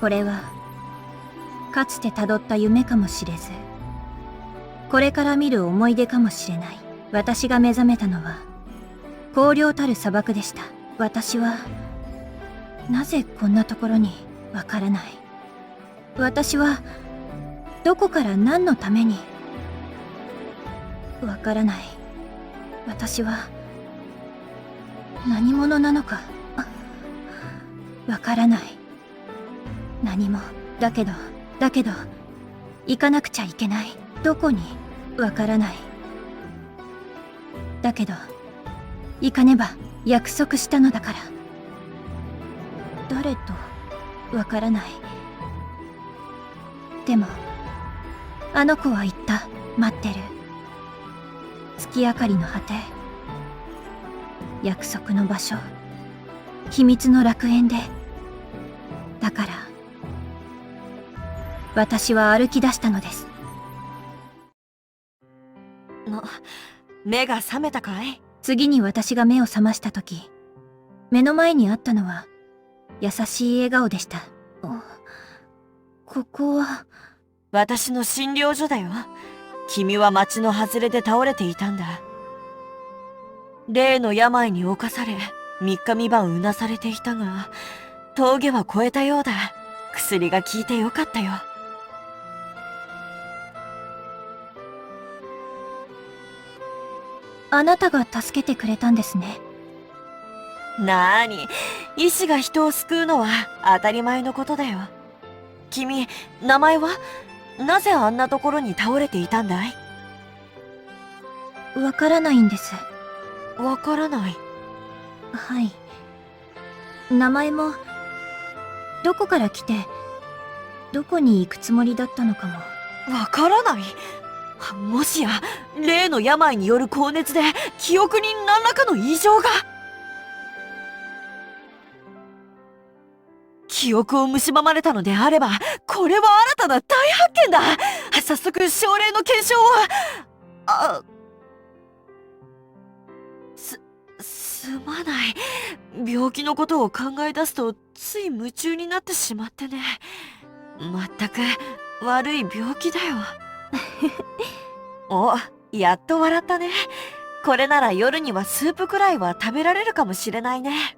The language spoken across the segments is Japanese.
これはかつてたどった夢かもしれず、これから見る思い出かもしれない。私が目覚めたのは荒涼たる砂漠でした。私はなぜこんなところにわからない。私はどこから何のためにわからない。私は何者なのかわからない。何も。だけど行かなくちゃいけない。どこにわからない。だけど行かねば約束したのだから。誰とわからない。でもあの子は言った。待ってる。月明かりの果て、約束の場所、秘密の楽園で。だから私は歩き出したのです。目が覚めたかい？次に私が目を覚ました時、目の前にあったのは優しい笑顔でした。ここは私の診療所だよ。君は町の外れで倒れていたんだ。例の病に侵され、3日3晩うなされていたが、峠は越えたようだ。薬が効いてよかったよ。あなたが助けてくれたんですね。なーに、医師が人を救うのは当たり前のことだよ。君、名前は？なぜあんなところに倒れていたんだい？わからないんです。わからない。はい。名前も、どこから来て、どこに行くつもりだったのかも。わからない？もしや、例の病による高熱で、記憶に何らかの異常が？記憶を蝕まれたのであれば、これは新たな大発見だ。早速、症例の検証を。すまない。病気のことを考え出すと、つい夢中になってしまってね。まったく、悪い病気だよ。お、やっと笑ったね。これなら夜にはスープくらいは食べられるかもしれないね。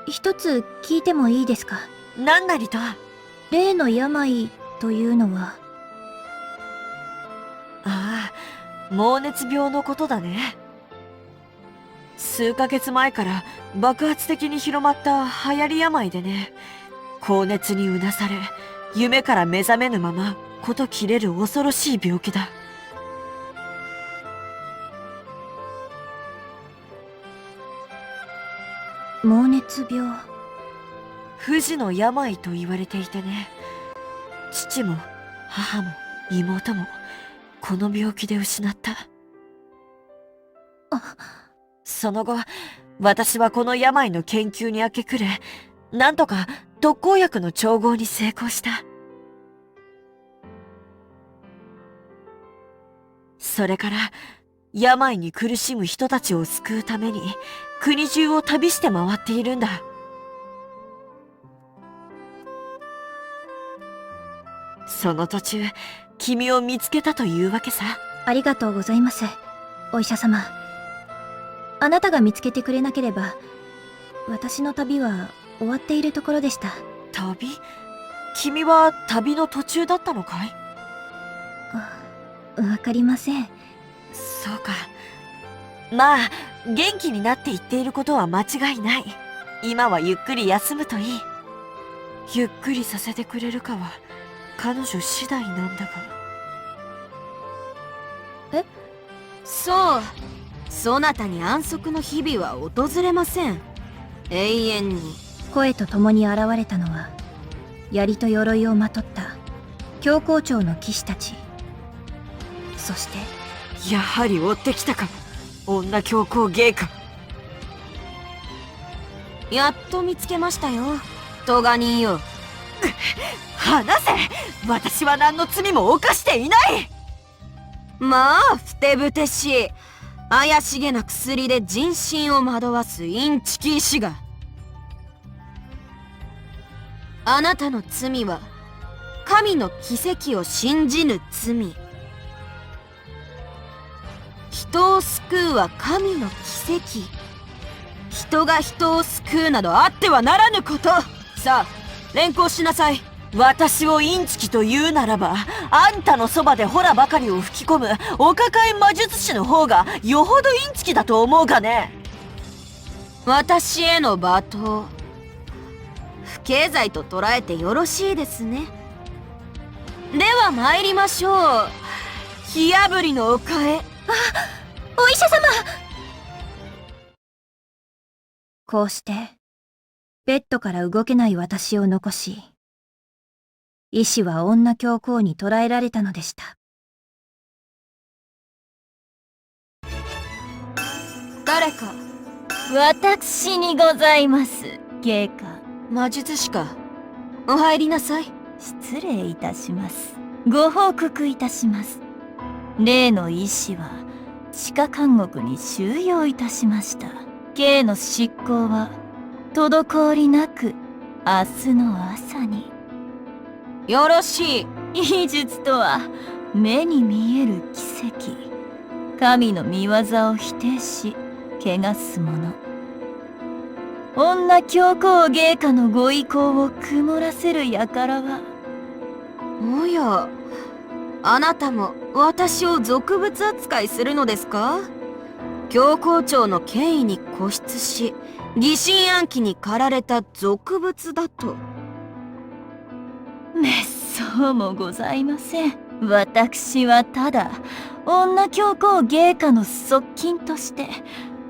一つ聞いてもいいですか？何なりと。例の病というのは？ああ、猛熱病のことだね。数ヶ月前から爆発的に広まった流行り病でね。高熱にうなされ、夢から目覚めぬまま事切れる恐ろしい病気だ。猛熱病。不治の病と言われていてね。父も母も妹もこの病気で失った。その後、私はこの病の研究に明け暮れ、なんとか特効薬の調合に成功した。それから、病に苦しむ人たちを救うために、国中を旅して回っているんだ。その途中、君を見つけたというわけさ。ありがとうございます、お医者様。あなたが見つけてくれなければ、私の旅は終わっているところでした。旅？君は旅の途中だったのかい？わかりません。そうか。まあ、元気になって言っていることは間違いない。今はゆっくり休むといい。ゆっくりさせてくれるかは、彼女次第なんだが。え？そう。そなたに安息の日々は訪れません。永遠に。声と共に現れたのは、槍と鎧をまとった教皇庁の騎士たち。そしてやはり追ってきたか。女教皇芸か。やっと見つけましたよ、トガニーよ。離せ！私は何の罪も犯していない！まあ、ふてぶてしい。怪しげな薬で人心を惑わすインチキ医師が。あなたの罪は神の奇跡を信じぬ罪。人を救うは神の奇跡。人が人を救うなどあってはならぬこと。さあ連行しなさい。私をインチキと言うならば、あんたのそばでホラばかりを吹き込むお抱え魔術師の方がよほどインチキだと思うがね。私への罵倒、不敬罪と捉えてよろしいですね。では参りましょう。火あぶりの丘へ。お医者様。こうしてベッドから動けない私を残し、医師は女教皇に捕らえられたのでした。誰か。私にございます、陛下。魔術師か。お入りなさい。失礼いたします。ご報告いたします。例の医師は地下監獄に収容いたしました。刑の執行は滞りなく明日の朝に。よろしい。医術とは目に見える奇跡。神の御業を否定し汚すもの。女教皇陛下のご意向を曇らせる輩は。おや、あなたも私を俗物扱いするのですか？教皇庁の権威に固執し、疑心暗鬼に駆られた俗物だと。めっそうもございません。私はただ女教皇陛下の側近として己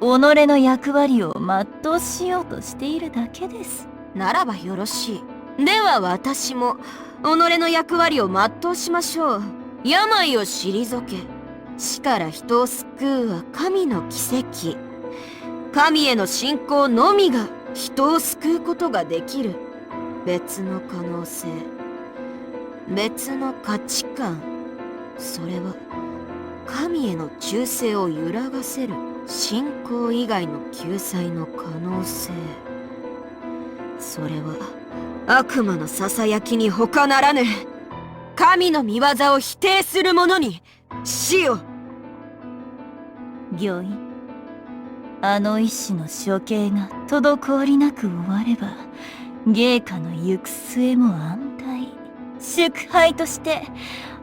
の役割を全うしようとしているだけです。ならばよろしい。では私も己の役割を全うしましょう。病を退け、死から人を救うは神の奇跡。神への信仰のみが人を救うことができる。別の可能性、別の価値観、それは神への忠誠を揺らがせる信仰以外の救済の可能性。それは悪魔のささやきに他ならぬ。神の御業を否定する者に死を。御意。あの医師の処刑が滞りなく終われば陛下の行く末も安泰。祝杯として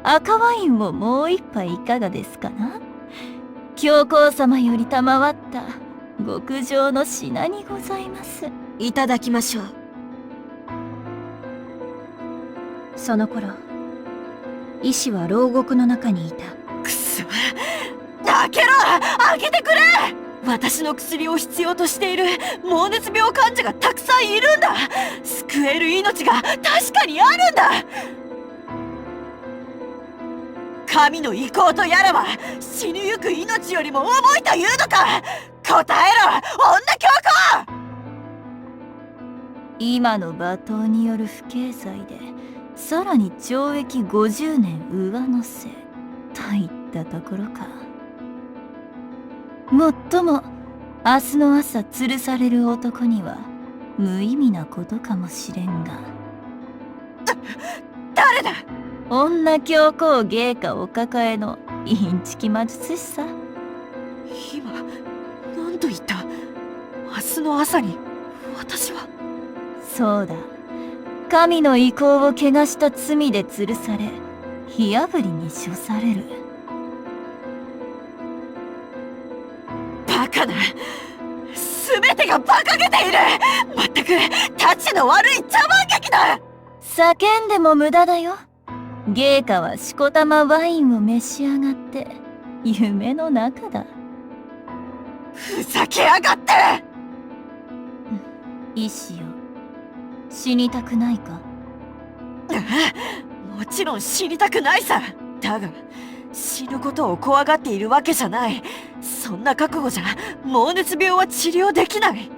赤ワインをもう一杯いかがですかな。教皇様より賜った極上の品にございます。いただきましょう。その頃、医師は牢獄の中にいた。くそ、開けろ！開けてくれ！私の薬を必要としている猛熱病患者がたくさんいるんだ。救える命が確かにあるんだ。神の意向とやらは死にゆく命よりも重いというのか。答えろ、女教皇！今の罵倒による不敬罪でさらに懲役50年上乗せといったところか。もっとも明日の朝吊るされる男には無意味なことかもしれんが。誰だ？女教皇陛下お抱えのインチキ魔術師さ。今何と言った？明日の朝に私は。そうだ、神の意向を汚した罪で吊るされ火あぶりに処される。バカな、全てが馬鹿げている。まったくたちの悪い茶番劇だ。叫んでも無駄だよ。陛下はしこたまワインを召し上がって夢の中だ。ふざけやがって！医師よ、死にたくないか？もちろん死にたくないさ。だが死ぬことを怖がっているわけじゃない。そんな覚悟じゃ猛熱病は治療できない。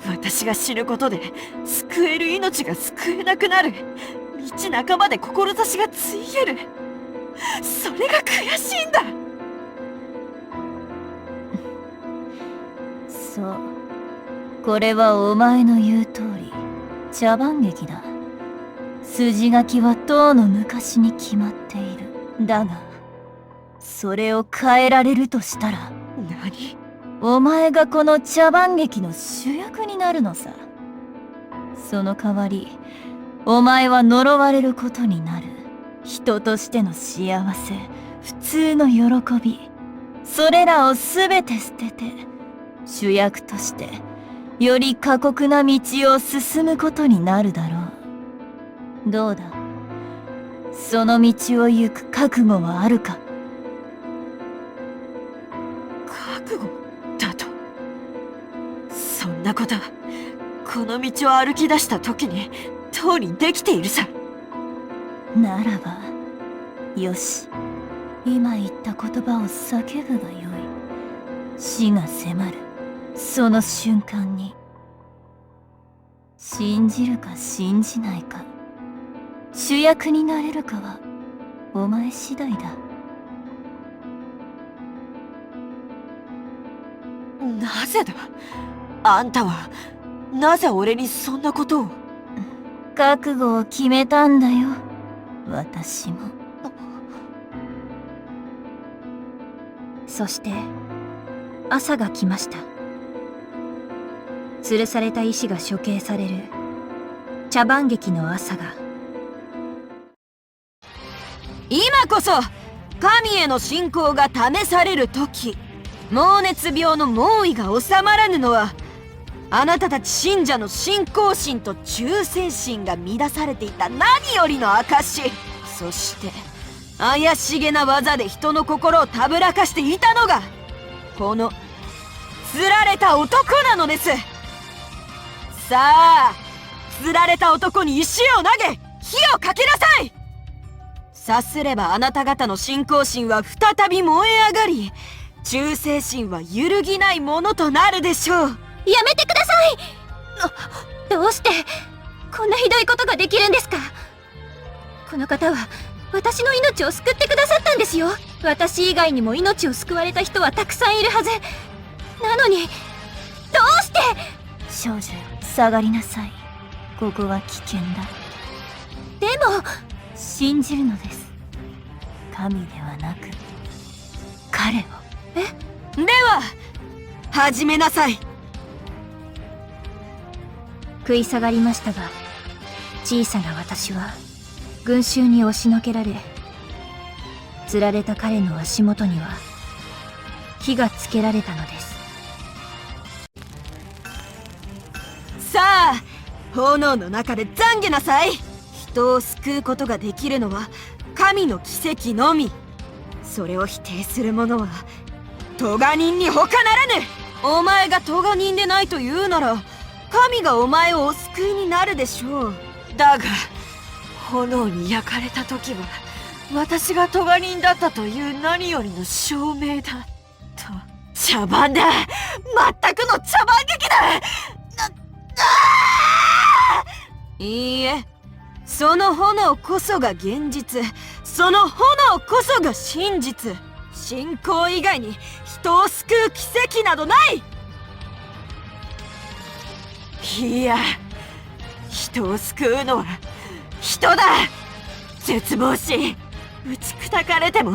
私が死ぬことで救える命が救えなくなる。道半ばで志がついえる。それが悔しいんだ。そう。これはお前の言う通り、茶番劇だ。筋書きはとうの昔に決まっている。だが、それを変えられるとしたら、何？お前がこの茶番劇の主役になるのさ。その代わり、お前は呪われることになる。人としての幸せ、普通の喜び、それらをすべて捨てて、主役として、より過酷な道を進むことになるだろう。どうだ？その道を行く覚悟はあるか？覚悟だと？そんなことは、この道を歩き出した時に、とうにできているさ。ならば、よし。今言った言葉を叫ぶがよい。死が迫る、その瞬間に。信じるか信じないか、主役になれるかは、お前次第だ。なぜだ？あんたは、なぜ俺にそんなことを？覚悟を決めたんだよ、私も。そして朝が来ました。吊るされた石が処刑される茶番劇の朝が。今こそ神への信仰が試される時、猛熱病の猛威が収まらぬのは、あなたたち信者の信仰心と忠誠心が乱されていた何よりの証。そして怪しげな技で人の心をたぶらかしていたのが、この釣られた男なのです。さあ、釣られた男に石を投げ、火をかけなさい。さすればあなた方の信仰心は再び燃え上がり、忠誠心は揺るぎないものとなるでしょう。やめてください。どうしてこんなひどいことができるんですか？この方は私の命を救ってくださったんですよ。私以外にも命を救われた人はたくさんいるはずなのに、どうして？少女よ、下がりなさい。ここは危険だ。でも信じるのです。神ではなく彼を。では始めなさい。食い下がりましたが、小さな私は群衆に押しのけられ、釣られた彼の足元には火がつけられたのです。さあ、炎の中で懺悔なさい。人を救うことができるのは神の奇跡のみ。それを否定する者は咎人に他ならぬ。お前が咎人でないと言うなら、神がお前をお救いになるでしょう。だが、炎に焼かれた時は、私が咎人だったという何よりの証明だ。と、茶番だ！まったくの茶番劇だ！いいえ、その炎こそが現実、その炎こそが真実。信仰以外に人を救う奇跡などない。いや、人を救うのは人だ。絶望し、打ち砕かれても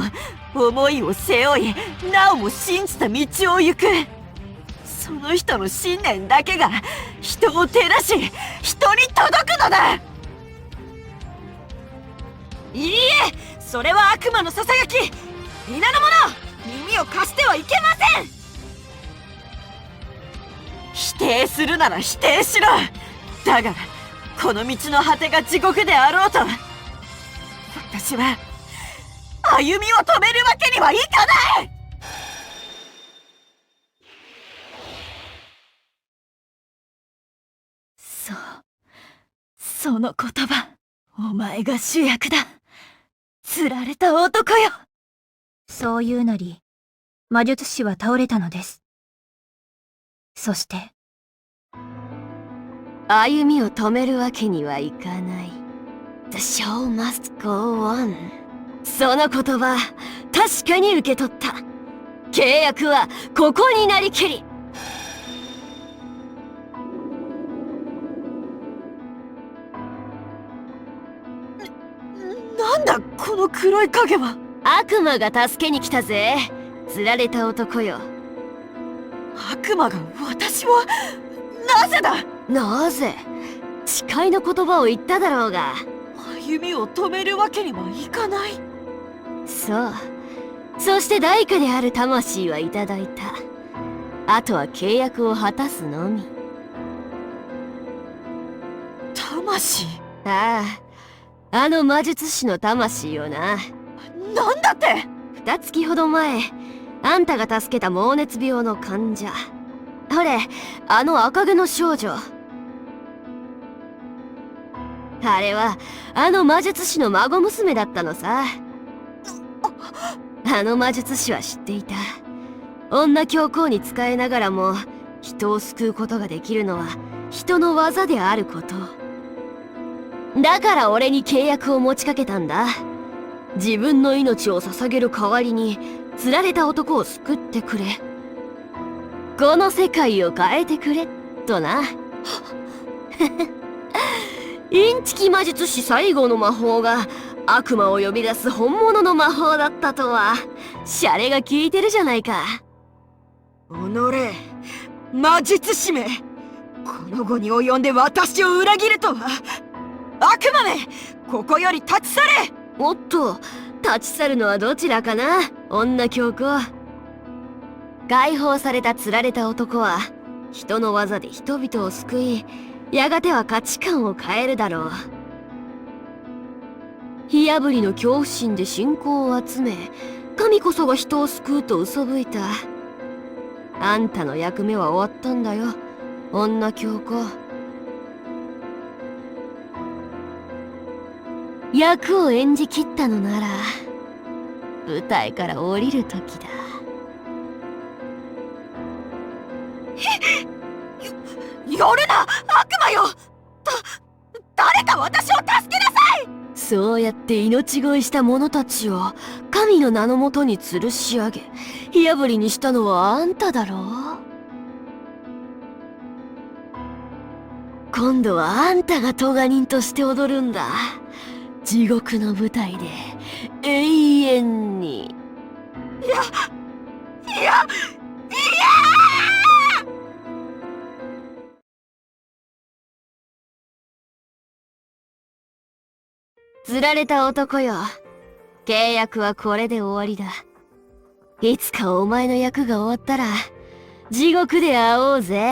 思いを背負い、なおも信じた道を行く。その人の信念だけが人を照らし、人に届くのだ。いいえ、それは悪魔のささやき。皆の者、耳を貸してはいけません。否定するなら否定しろ。だが、この道の果てが地獄であろうと、私は歩みを止めるわけにはいかない。そう、その言葉、お前が主役だ。釣られた男よ。そう言うなり、魔術師は倒れたのです。そして、歩みを止めるわけにはいかない。The show must go on。その言葉、確かに受け取った。契約はここになりきり。なんだこの黒い影は。悪魔が助けに来たぜ。釣られた男よ。悪魔が私を、なぜだ。なぜ？誓いの言葉を言っただろうが。歩みを止めるわけにはいかない。そう。そして代価である魂はいただいた。あとは契約を果たすのみ。魂？ああ、あの魔術師の魂をな。なんだって。2月ほど前、あんたが助けた猛熱病の患者。ほれ、あの赤毛の少女。あれは、あの魔術師の孫娘だったのさ。あの魔術師は知っていた。女教皇に仕えながらも、人を救うことができるのは、人の技であること。だから俺に契約を持ちかけたんだ。自分の命を捧げる代わりに、釣られた男を救ってくれ。この世界を変えてくれ、とな。インチキ魔術師最後の魔法が、悪魔を呼び出す本物の魔法だったとは、シャレが効いてるじゃないか。おのれ、魔術師め。この後に及んで私を裏切るとは。悪魔め、ここより立ち去れ。おっと、立ち去るのはどちらかな、女教皇。解放された釣られた男は、人の技で人々を救い、やがては価値観を変えるだろう。火あぶりの恐怖心で信仰を集め、神こそが人を救うと嘘吹いた。あんたの役目は終わったんだよ、女教皇。役を演じきったのなら、舞台から降りる時だ。やるな、悪魔よ。誰か私を助けなさい。そうやって命乞いした者たちを神の名のもとに吊るし上げ、火あぶりにしたのはあんただろう。今度はあんたが咎人として踊るんだ。地獄の舞台で永遠に。いや釣られた男よ。契約はこれで終わりだ。いつかお前の役が終わったら、地獄で会おうぜ。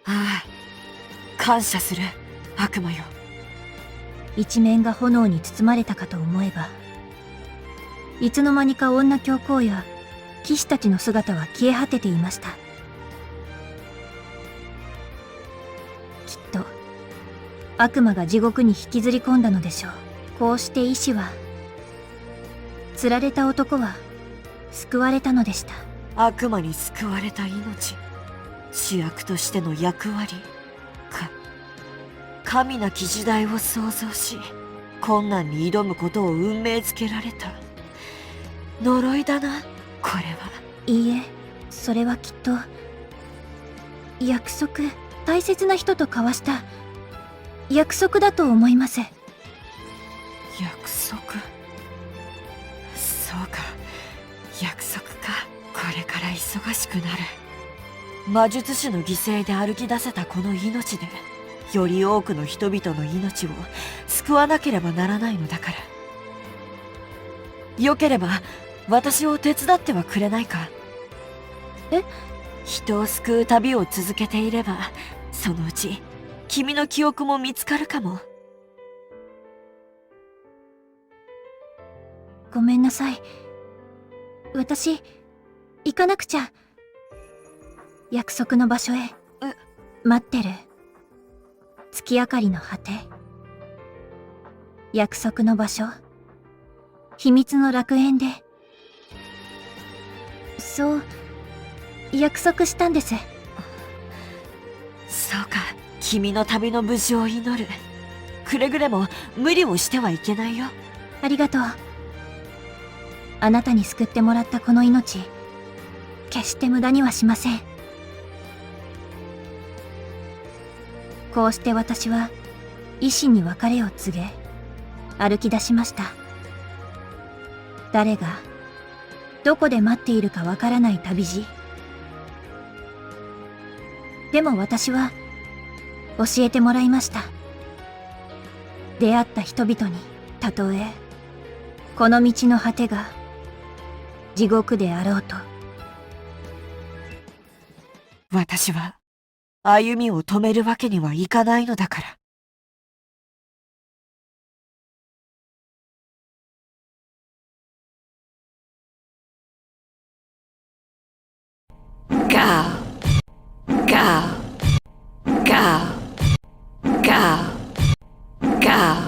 ああ、感謝する、悪魔よ。一面が炎に包まれたかと思えば、いつの間にか女教皇や騎士たちの姿は消え果てていました。きっと悪魔が地獄に引きずり込んだのでしょう。こうして医師は、釣られた男は救われたのでした。悪魔に救われた命、主役としての役割か。神なき時代を創造し、困難に挑むことを運命づけられた。呪いだな、これは。いいえ、それはきっと約束、大切な人と交わした約束だと思います。約束。そうか、約束か。これから忙しくなる。魔術師の犠牲で歩き出せたこの命で、より多くの人々の命を救わなければならないのだから。よければ私を手伝ってはくれないか。え？人を救う旅を続けていれば、そのうち君の記憶も見つかるかも。ごめんなさい。私、行かなくちゃ。約束の場所へ。待ってる。月明かりの果て。約束の場所。秘密の楽園で。そう、約束したんです。そうか、君の旅の無事を祈る。くれぐれも無理をしてはいけないよ。ありがとう。あなたに救ってもらったこの命、決して無駄にはしません。こうして私は医師に別れを告げ、歩き出しました。誰が、どこで待っているかわからない旅路。でも私は、教えてもらいました。出会った人々に、たとえ、この道の果てが、地獄であろうと。私は、歩みを止めるわけにはいかないのだから。ガー、ガー、ガー、ガー、ガー。